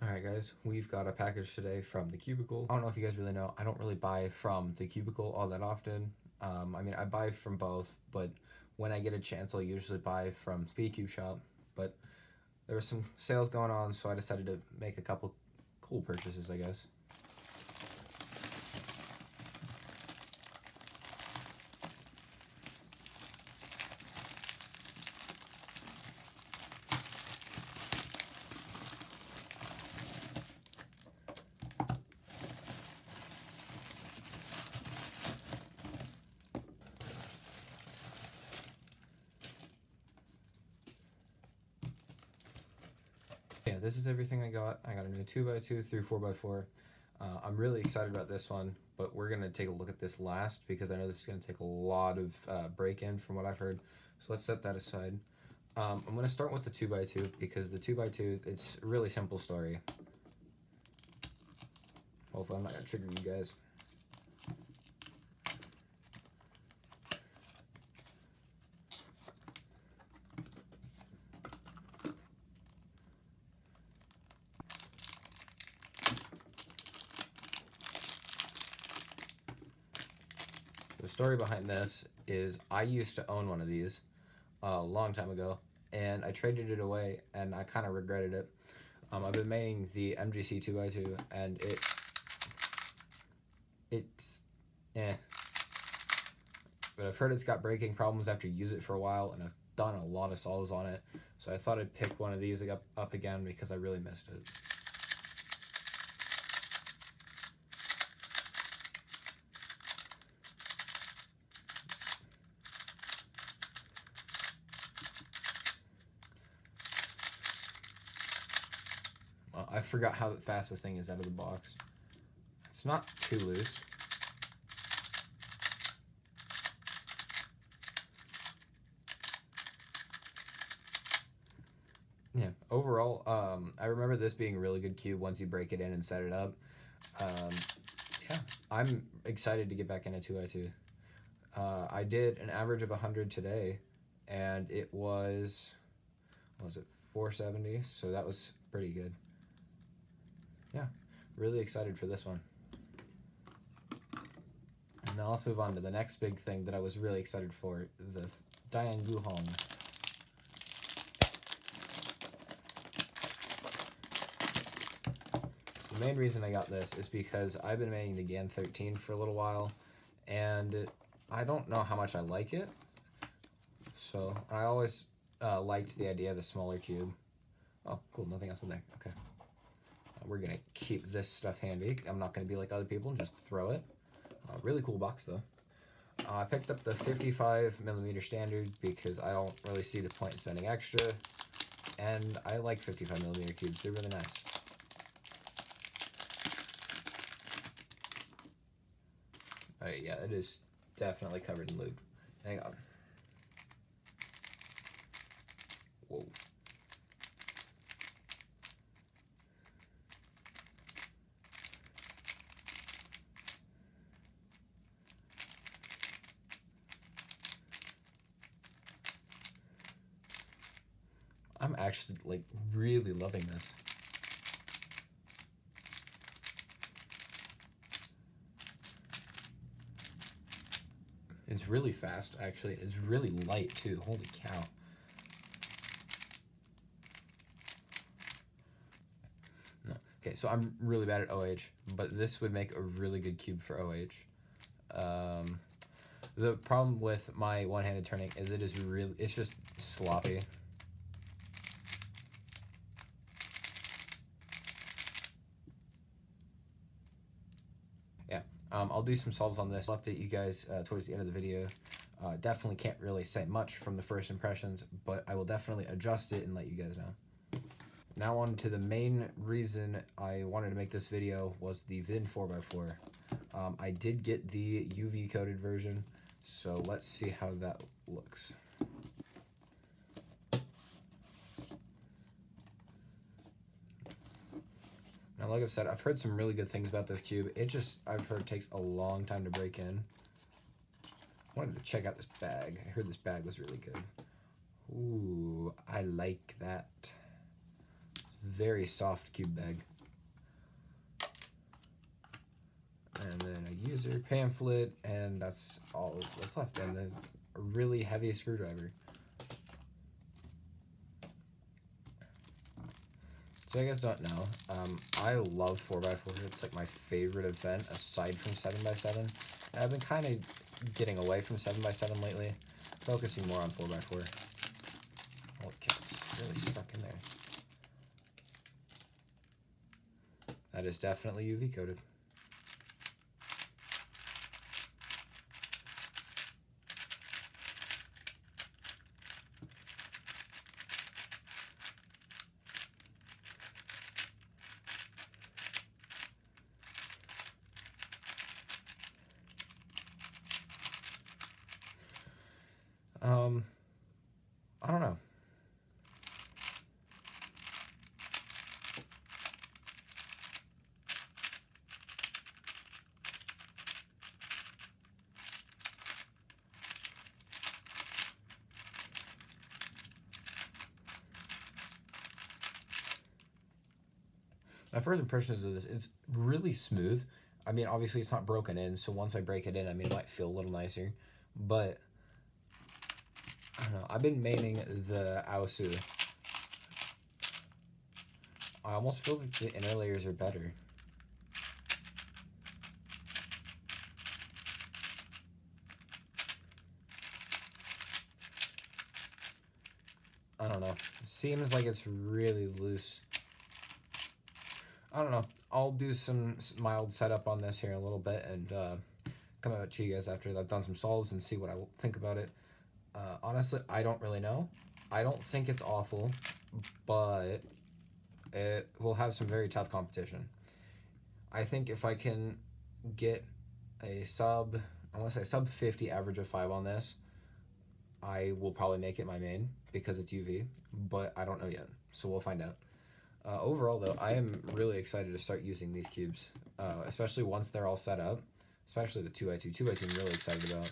Alright guys, we've got a package today from The Cubicle. I don't know if you guys really know, I don't really buy from The Cubicle all that often. I mean, I buy from both, but when I get a chance, I'll usually buy from Speedcube Shop. But there were some sales going on, so I decided to make a couple cool purchases, I guess. Yeah, this is everything I got. I got a new 2x2 through 4x4. I'm really excited about this one, but we're going to take a look at this last because I know this is going to take a lot of break-in from what I've heard. So let's set that aside. I'm going to start with the 2x2 because the 2x2, it's a really simple story. Hopefully I'm not going to trigger you guys. The story behind this is I used to own one of these a long time ago, and I traded it away, and I kind of regretted it. I've been making the MGC 2x2, and it's eh. But I've heard it's got braking problems after you use it for a while, and I've done a lot of solves on it, so I thought I'd pick one of these up again because I really missed it. Well, I forgot how fast this thing is out of the box. It's not too loose. Yeah, overall, I remember this being a really good cube once you break it in and set it up. Yeah, I'm excited to get back into 2x2. I did an average of 100 today, and it was, what was it, 470? So that was pretty good. Yeah, really excited for this one. And now let's move on to the next big thing that I was really excited for, the Diane Guhong. The main reason I got this is because I've been making the GAN 13 for a little while, and I don't know how much I like it. So I always liked the idea of a smaller cube. Oh, cool, nothing else in there. Okay. We're gonna keep this stuff handy. I'm not gonna be like other people and just throw it. Really cool box though. I picked up the 55mm standard because I don't really see the point in spending extra, and I like 55mm cubes. They're really nice. Alright, yeah, it is definitely covered in lube. Hang on. Whoa. I'm actually like really loving this. It's really fast, actually. It's really light too. Holy cow. No. Okay, so I'm really bad at OH, but this would make a really good cube for OH. The problem with my one-handed turning is it's just sloppy. Yeah, I'll do some solves on this. I'll update you guys towards the end of the video. Definitely can't really say much from the first impressions, but I will definitely adjust it and let you guys know. Now on to the main reason I wanted to make this video was the VIN 4x4. I did get the UV coated version, so let's see how that looks. Now, like I've said, I've heard some really good things about this cube. I've heard it takes a long time to break in. I wanted to check out this bag. I heard this bag was really good. Ooh, I like that. Very soft cube bag. tweezer, pamphlet, and that's all that's left, and then a really heavy screwdriver. So you guys don't know, I love 4x4. It's like my favorite event aside from 7x7. And I've been kind of getting away from 7x7 lately, focusing more on 4x4. Oh, it gets really stuck in there. That is definitely UV coated. I don't know. My first impressions of this, it's really smooth. I mean, obviously it's not broken in, so once I break it in, I mean, it might feel a little nicer. But, I don't know. I've been maining the Aosu. I almost feel like the inner layers are better. I don't know. It seems like it's really loose. I don't know. I'll do some mild setup on this here in a little bit and come out to you guys after I've done some solves and see what I think about it. Honestly, I don't really know. I don't think it's awful, but it will have some very tough competition. I think if I can get a sub, I want to say sub 50 average of 5 on this, I will probably make it my main because it's UV, but I don't know yet, so we'll find out. Overall, though, I am really excited to start using these cubes, especially once they're all set up, especially the 2x2. 2x2 I'm really excited about.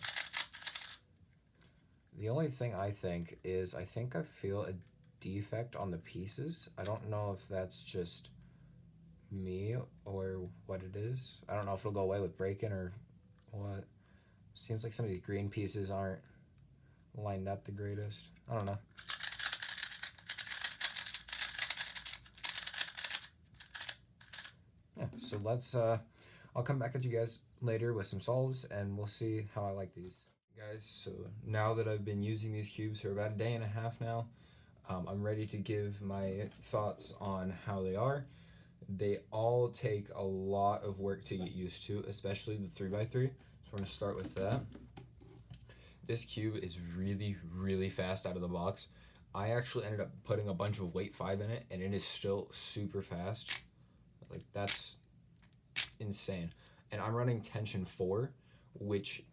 The only thing I think is I think I feel a defect on the pieces. I don't know if that's just me or what it is. I don't know if it'll go away with break-in or what. Seems like some of these green pieces aren't lined up the greatest. I don't know. Yeah, so let's, I'll come back at you guys later with some solves and we'll see how I like these. Guys, so now that I've been using these cubes for about a day and a half now, I'm ready to give my thoughts on how they are. They all take a lot of work to get used to, especially the 3x3. So we're going to start with that. This cube is really, really fast out of the box. I actually ended up putting a bunch of weight 5 in it, and it is still super fast. Like, that's insane. And I'm running tension 4, which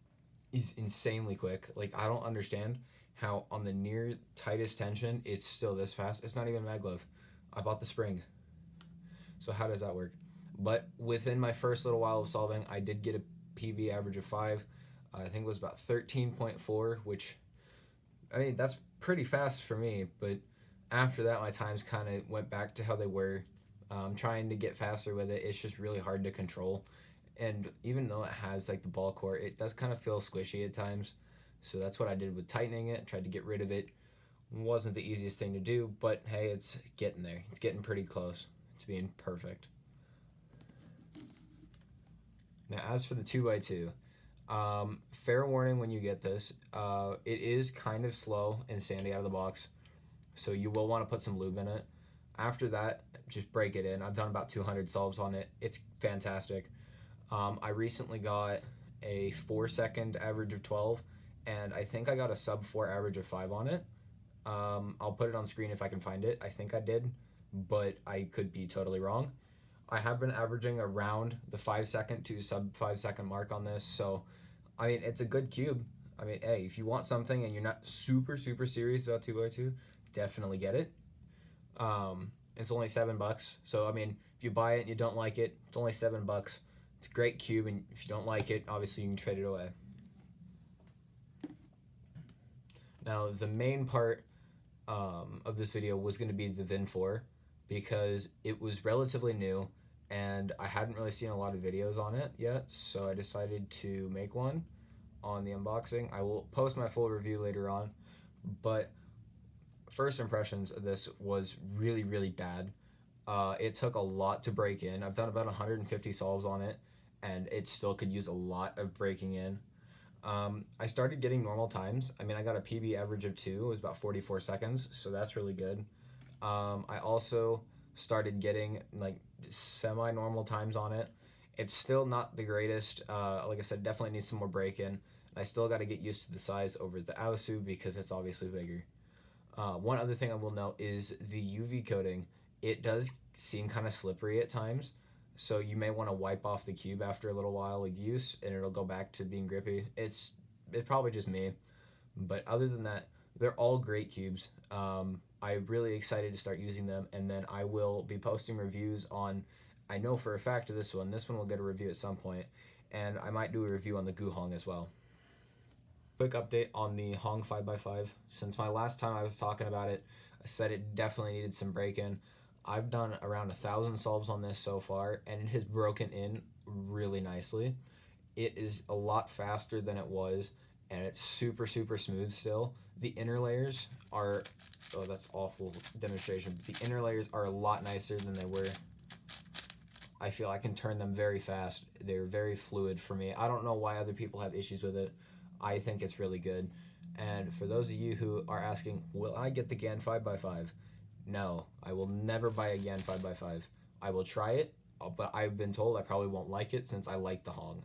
is insanely quick. Like, I don't understand how on the near tightest tension, it's still this fast. It's not even maglev. I bought the spring. So how does that work? But within my first little while of solving, I did get a PV average of 5. I think it was about 13.4, which, I mean, that's pretty fast for me. But after that, my times kind of went back to how they were. Trying to get faster with it, it's just really hard to control. And even though it has like the ball core, it does kind of feel squishy at times. So that's what I did with tightening it, tried to get rid of it. Wasn't the easiest thing to do, but hey, it's getting there. It's getting pretty close to being perfect. Now, as for the 2x2, fair warning when you get this, it is kind of slow and sandy out of the box, so you will want to put some lube in it. After that, just break it in. I've done about 200 solves on it. It's fantastic. I recently got a 4-second average of 12, and I think I got a sub 4 average of 5 on it. I'll put it on screen if I can find it. I think I did, but I could be totally wrong. I have been averaging around the 5-second to sub 5-second mark on this, so I mean, it's a good cube. I mean, hey, if you want something and you're not super serious about 2x2, definitely get it. It's only $7, so I mean, if you buy it and you don't like it, it's only $7. It's a great cube, and if you don't like it, obviously you can trade it away. Now, the main part of this video was going to be the VIN 4 because it was relatively new, and I hadn't really seen a lot of videos on it yet, so I decided to make one on the unboxing. I will post my full review later on, but first impressions of this was really, really bad. It took a lot to break in. I've done about 150 solves on it, and it still could use a lot of breaking in. I started getting normal times. I mean, I got a PB average of 2. It was about 44 seconds, so that's really good. I also started getting like semi-normal times on it. It's still not the greatest. Like I said, definitely needs some more break-in. I still got to get used to the size over the Aosu because it's obviously bigger. One other thing I will note is the UV coating. It does seem kind of slippery at times, so you may want to wipe off the cube after a little while of use, and it'll go back to being grippy. It's probably just me, but other than that, they're all great cubes. I'm really excited to start using them, and then I will be posting reviews on. I know for a fact of this one. This one will get a review at some point, and I might do a review on the Guhong as well. Quick update on the Hong 5x5. Since my last time I was talking about it, I said it definitely needed some break-in. I've done around 1,000 solves on this so far, and it has broken in really nicely. It is a lot faster than it was, and it's super, super smooth still. The inner layers are, oh, that's awful demonstration. But the inner layers are a lot nicer than they were. I feel I can turn them very fast. They're very fluid for me. I don't know why other people have issues with it. I think it's really good. And for those of you who are asking, will I get the GAN 5x5? No, I will never buy a GAN 5x5. I will try it, but I've been told I probably won't like it since I like the Hong.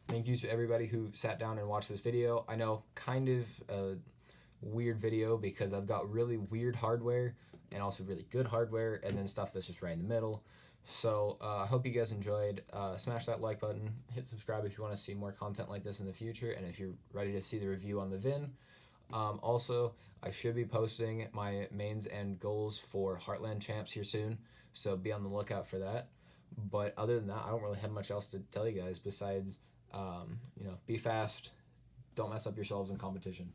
Thank you to everybody who sat down and watched this video. I know, kind of a weird video because I've got really weird hardware and also really good hardware, and then stuff that's just right in the middle. So I hope you guys enjoyed. Smash that like button, hit subscribe if you want to see more content like this in the future, and if you're ready to see the review on the VIN. Also, I should be posting my mains and goals for Heartland Champs here soon, so be on the lookout for that. But other than that, I don't really have much else to tell you guys besides, be fast, don't mess up yourselves in competition.